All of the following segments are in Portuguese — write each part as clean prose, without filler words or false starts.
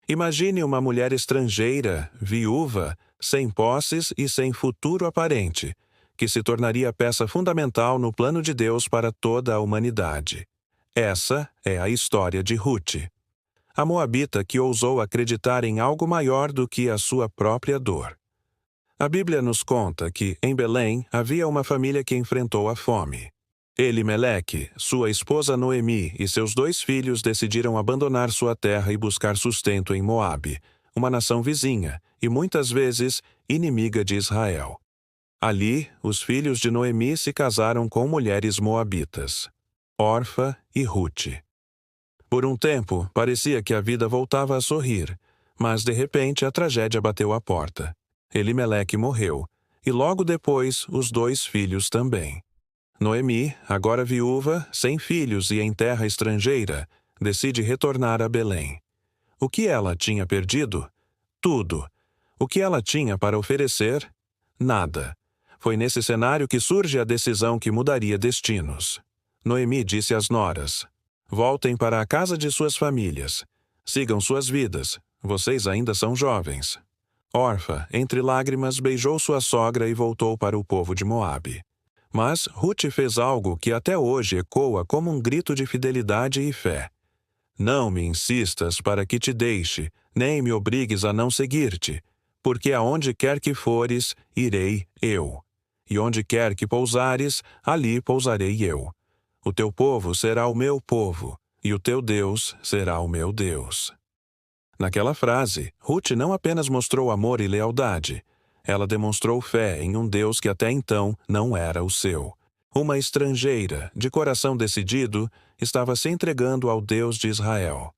Imagine uma mulher estrangeira, viúva, sem posses e sem futuro aparente, que se tornaria peça fundamental no plano de Deus para toda a humanidade. Essa é a história de Ruth, a moabita que ousou acreditar em algo maior do que a sua própria dor. A Bíblia nos conta que, em Belém, havia uma família que enfrentou a fome. Elimeleque, sua esposa Noemi e seus 2 filhos decidiram abandonar sua terra e buscar sustento em Moabe, uma nação vizinha e muitas vezes inimiga de Israel. Ali, os filhos de Noemi se casaram com mulheres moabitas, Orfa e Ruth. Por um tempo, parecia que a vida voltava a sorrir, mas de repente a tragédia bateu à porta. Elimeleque morreu, e logo depois os 2 filhos também. Noemi, agora viúva, sem filhos e em terra estrangeira, decide retornar a Belém. O que ela tinha perdido? Tudo. O que ela tinha para oferecer? Nada. Foi nesse cenário que surge a decisão que mudaria destinos. Noemi disse às noras: "Voltem para a casa de suas famílias. Sigam suas vidas. Vocês ainda são jovens." Orfa, entre lágrimas, beijou sua sogra e voltou para o povo de Moabe. Mas Ruth fez algo que até hoje ecoa como um grito de fidelidade e fé. "Não me insistas para que te deixe, nem me obrigues a não seguir-te, porque aonde quer que fores, irei eu. E onde quer que pousares, ali pousarei eu. O teu povo será o meu povo, e o teu Deus será o meu Deus." Naquela frase, Ruth não apenas mostrou amor e lealdade, ela demonstrou fé em um Deus que até então não era o seu. Uma estrangeira, de coração decidido, estava se entregando ao Deus de Israel.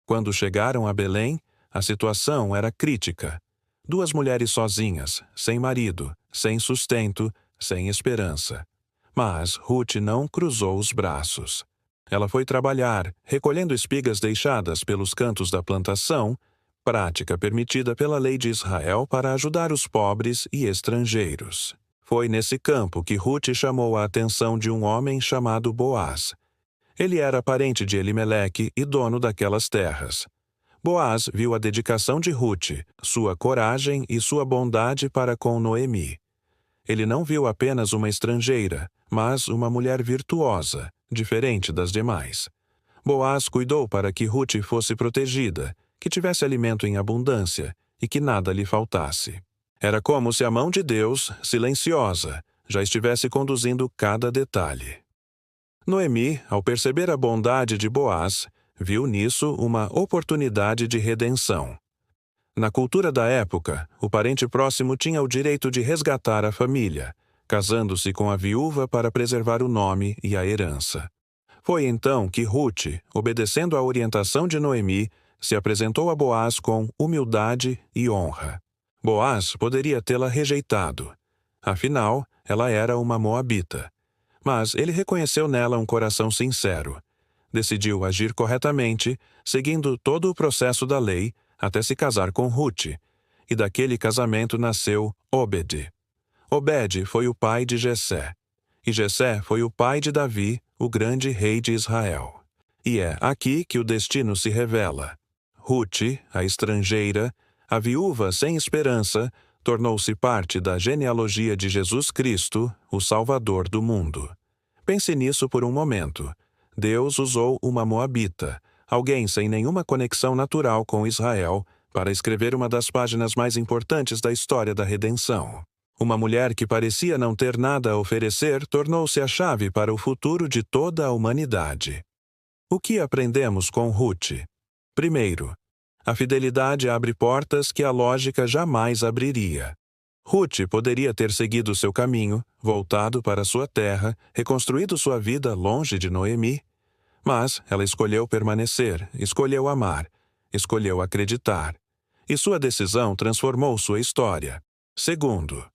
Quando chegaram a Belém, a situação era crítica. 2 mulheres sozinhas, sem marido, sem sustento, sem esperança. Mas Ruth não cruzou os braços. Ela foi trabalhar, recolhendo espigas deixadas pelos cantos da plantação, prática permitida pela lei de Israel para ajudar os pobres e estrangeiros. Foi nesse campo que Ruth chamou a atenção de um homem chamado Boaz. Ele era parente de Elimeleque e dono daquelas terras. Boaz viu a dedicação de Ruth, sua coragem e sua bondade para com Noemi. Ele não viu apenas uma estrangeira, mas uma mulher virtuosa, diferente das demais. Boaz cuidou para que Ruth fosse protegida, que tivesse alimento em abundância e que nada lhe faltasse. Era como se a mão de Deus, silenciosa, já estivesse conduzindo cada detalhe. Noemi, ao perceber a bondade de Boaz, viu nisso uma oportunidade de redenção. Na cultura da época, o parente próximo tinha o direito de resgatar a família, casando-se com a viúva para preservar o nome e a herança. Foi então que Ruth, obedecendo à orientação de Noemi, se apresentou a Boaz com humildade e honra. Boaz poderia tê-la rejeitado. Afinal, ela era uma moabita. Mas ele reconheceu nela um coração sincero. Decidiu agir corretamente, seguindo todo o processo da lei, até se casar com Ruth. E daquele casamento nasceu Obed. Obed foi o pai de Jessé. E Jessé foi o pai de Davi, o grande rei de Israel. E é aqui que o destino se revela. Ruth, a estrangeira, a viúva sem esperança, tornou-se parte da genealogia de Jesus Cristo, o Salvador do mundo. Pense nisso por um momento. Deus usou uma moabita, alguém sem nenhuma conexão natural com Israel, para escrever uma das páginas mais importantes da história da redenção. Uma mulher que parecia não ter nada a oferecer tornou-se a chave para o futuro de toda a humanidade. O que aprendemos com Ruth? Primeiro, a fidelidade abre portas que a lógica jamais abriria. Ruth poderia ter seguido seu caminho, voltado para sua terra, reconstruído sua vida longe de Noemi, mas ela escolheu permanecer, escolheu amar, escolheu acreditar. E sua decisão transformou sua história. Segundo,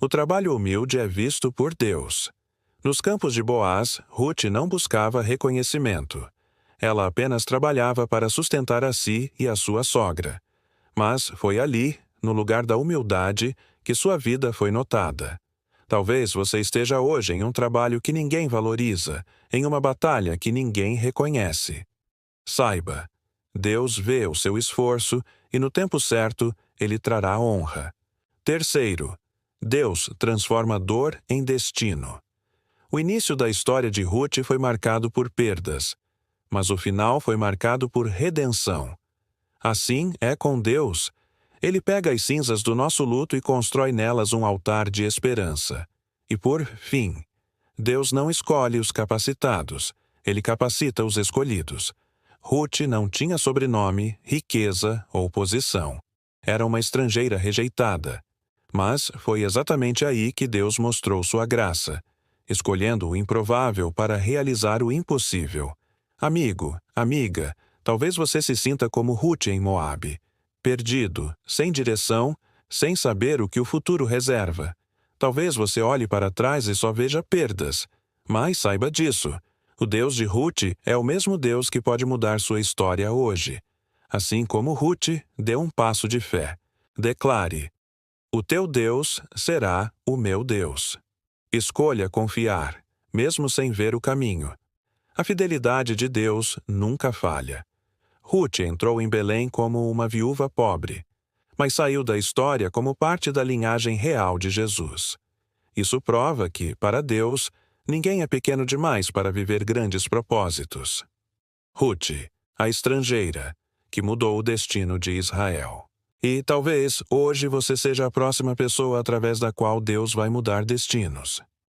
o trabalho humilde é visto por Deus. Nos campos de Boaz, Ruth não buscava reconhecimento. Ela apenas trabalhava para sustentar a si e a sua sogra. Mas foi ali, no lugar da humildade, que sua vida foi notada. Talvez você esteja hoje em um trabalho que ninguém valoriza, em uma batalha que ninguém reconhece. Saiba, Deus vê o seu esforço e, no tempo certo, Ele trará honra. Terceiro, Deus transforma dor em destino. O início da história de Ruth foi marcado por perdas, mas o final foi marcado por redenção. Assim é com Deus. Ele pega as cinzas do nosso luto e constrói nelas um altar de esperança. E por fim, Deus não escolhe os capacitados, Ele capacita os escolhidos. Ruth não tinha sobrenome, riqueza ou posição. Era uma estrangeira rejeitada. Mas foi exatamente aí que Deus mostrou sua graça, escolhendo o improvável para realizar o impossível. Amigo, amiga, talvez você se sinta como Ruth em Moabe, perdido, sem direção, sem saber o que o futuro reserva. Talvez você olhe para trás e só veja perdas, mas saiba disso. O Deus de Ruth é o mesmo Deus que pode mudar sua história hoje. Assim como Ruth deu um passo de fé. Declare: o teu Deus será o meu Deus. Escolha confiar, mesmo sem ver o caminho. A fidelidade de Deus nunca falha. Ruth entrou em Belém como uma viúva pobre, mas saiu da história como parte da linhagem real de Jesus. Isso prova que, para Deus, ninguém é pequeno demais para viver grandes propósitos. Ruth, a estrangeira, que mudou o destino de Israel. E talvez hoje você seja a próxima pessoa através da qual Deus vai mudar destinos.